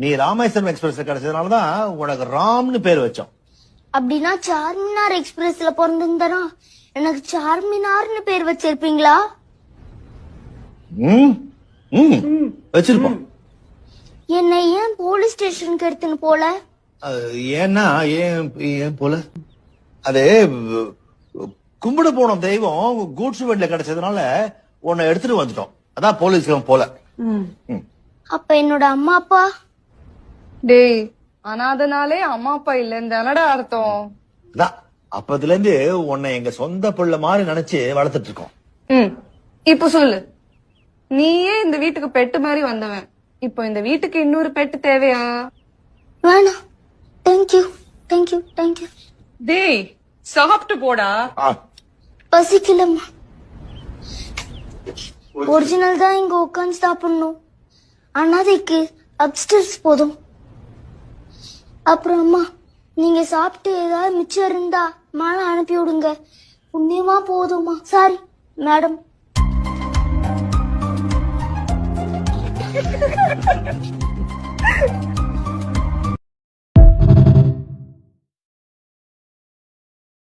நீ ராமேஸ்வரம் எக்ஸ்பிரஸ் கிடைச்சதுனாலதான் உனக்கு ராம்னு பேர் வச்சோம். அப்படின்னா சார்மினார் எக்ஸ்பிரஸ்ல பிறந்திருந்தா எனக்கு சார்மினார்னு பேர் வச்சிருப்பீங்களா? வச்சிருப்போம். என்னை ஏன் போலீஸ் ஸ்டேஷனுக்கு எடுத்துன்னு போல? ஏன்னா ஏன் போல? அது கும்பிட போன தெய்வம் கூட்ஸ் வெட்ல கிடைச்சதுனால உன்னை எடுத்துட்டு வந்துட்டோம். அதான் போலீஸ்க்கு போல. அப்ப என்னோட அம்மா அப்பா? டேய், அனாதனாலே அம்மா அப்பா இல்லன்னு தானடா அர்த்தம். அப்பத்துல இருந்து உன்னை எங்க சொந்த பிள்ளை மாதிரி நினைச்சு வளர்த்துட்டு இருக்கோம். இப்ப சொல்லு, நீயே இந்த வீட்டுக்கு பெட்டு மாதிரி வந்தவன், இப்போ இந்த வீட்டுக்கு இன்னொரு பெட்டு தேவையா? வேணாம். Thank you thank you thank you. டேய், சாப்பிட்டு போடா. பசிக்கலம்மா. ஒரிஜினல் தான் இங்க உட்காந்து சாப்பிடணும். அனாதைக்கு அப்ஸ்டர்ஸ் போதும். அப்புறம் அம்மா, நீங்க சாப்பிட்டு ஏதாவது மிச்சம் இருந்தா மாலை அனுப்பி விடுங்க. புண்ணியமா போதுமா? Sorry madam.